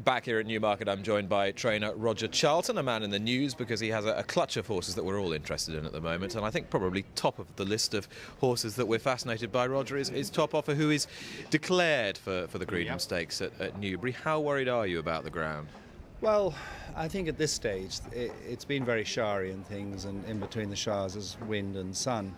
Back here at Newmarket, I'm joined by trainer Roger Charlton, a man in the news because he has a clutch of horses that we're all interested in at the moment. And I think probably top of the list of horses that we're fascinated by, Roger, is Top Offer, who is declared for the Greenham Stakes at Newbury. How worried are you about the ground? Well, I think at this stage it's been very showery and things, and in between the showers there's wind and sun.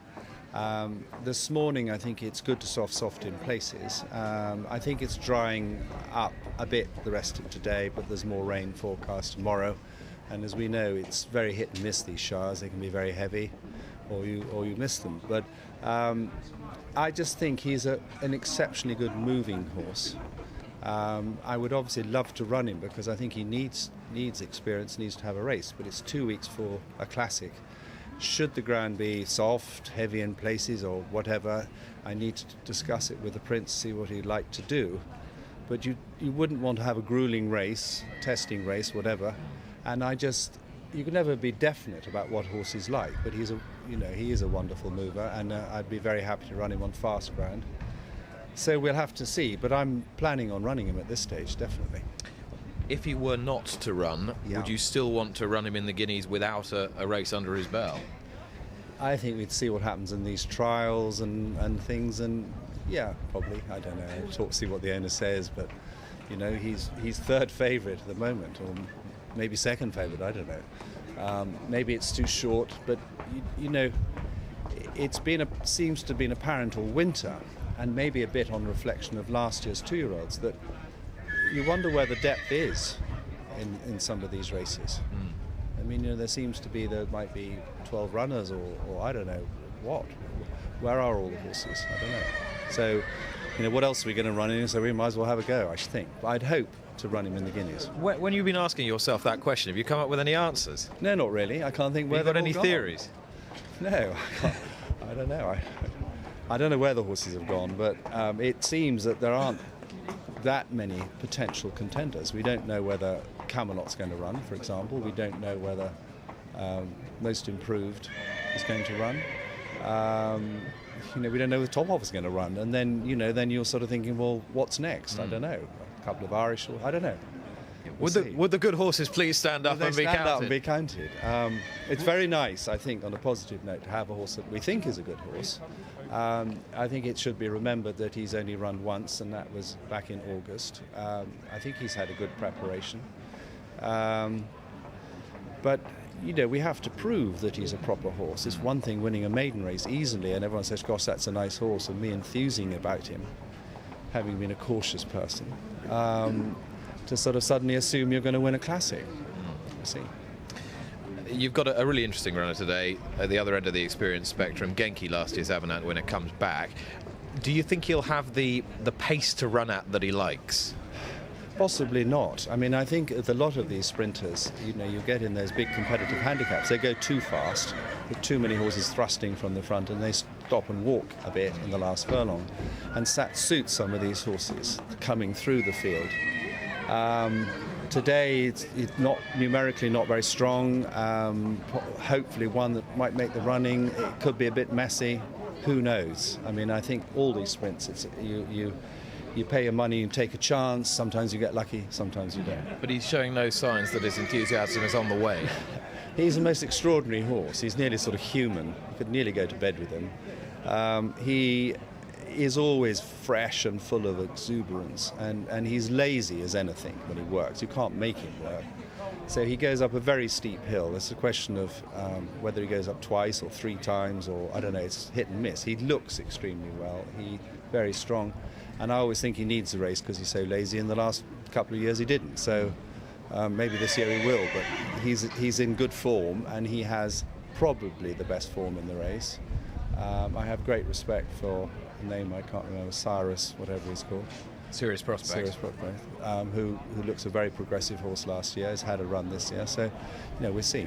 This morning I think it's good to soft in places. I think it's drying up a bit the rest of today, but there's more rain forecast tomorrow, and as we know it's very hit and miss, these showers. They can be very heavy or you miss them, but I just think he's an exceptionally good moving horse. I would obviously love to run him because I think he needs experience, needs to have a race, but it's 2 weeks for a classic. Should the ground be soft, heavy in places or whatever, I need to discuss it with the Prince, see what he'd like to do. But you wouldn't want to have a grueling race, testing race, whatever. And you can never be definite about what horse he's like, but he is a wonderful mover, and I'd be very happy to run him on fast ground. So we'll have to see, but I'm planning on running him at this stage, definitely. If he were not to run, would you still want to run him in the Guineas without a race under his belt? I think we'd see what happens in these trials and things, and yeah, probably. I don't know. See what the owner says, but he's third favourite at the moment, or maybe second favourite. I don't know. Maybe it's too short, but seems to have been apparent all winter, and maybe a bit on reflection of last year's 2-year-olds, that you wonder where the depth is in some of these races. I mean, there might be 12 runners or I don't know what. Where are all the horses? I don't know. So, what else are we going to run in? So we might as well have a go, I should think. But I'd hope to run him in the Guineas. When you've been asking yourself that question, have you come up with any answers? No, not really. I can't think where have you got any gone. theories? No, I don't know. I don't know where the horses have gone, but it seems that there aren't that many potential contenders. We don't know whether Camelot's going to run, for example. We don't know whether Most Improved is going to run. We don't know whether Top Offer's going to run. And then you're sort of thinking, well, what's next? I don't know. A couple of Irish, I don't know. Would the good horses please stand up and be counted? Stand up and be counted. It's very nice, I think, on a positive note, to have a horse that we think is a good horse. I think it should be remembered that he's only run once, and that was back in August. I think he's had a good preparation. But we have to prove that he's a proper horse. It's one thing winning a maiden race easily, and everyone says, gosh, that's a nice horse, and me enthusing about him, having been a cautious person, to sort of suddenly assume you're going to win a classic. See. You've got a really interesting runner today at the other end of the experience spectrum. Genki, last year's Avenant winner, comes back. Do you think he'll have the pace to run at that he likes? Possibly not. I mean, I think with a lot of these sprinters, you get in those big competitive handicaps. They go too fast, with too many horses thrusting from the front, and they stop and walk a bit in the last furlong. And that suits some of these horses coming through the field. Today it's not numerically not very strong. Hopefully one that might make the running. It could be a bit messy. Who knows? I mean, I think all these sprints, it's you pay your money and take a chance. Sometimes you get lucky, sometimes you don't. But he's showing no signs that his enthusiasm is on the way. He's the most extraordinary horse. He's nearly sort of human. You could nearly go to bed with him. He is always fresh and full of exuberance, and he's lazy as anything when he works. You can't make him work. So he goes up a very steep hill. It's a question of whether he goes up twice or 3 times, or I don't know, it's hit and miss. He looks extremely well. He's very strong, and I always think he needs a race because he's so lazy. In the last couple of years he didn't, so maybe this year he will, but he's in good form, and he has probably the best form in the race. I have great respect for a name I can't remember, Cyrus, whatever he's called. Serious Prospect. Who looks a very progressive horse last year, has had a run this year, so we'll see.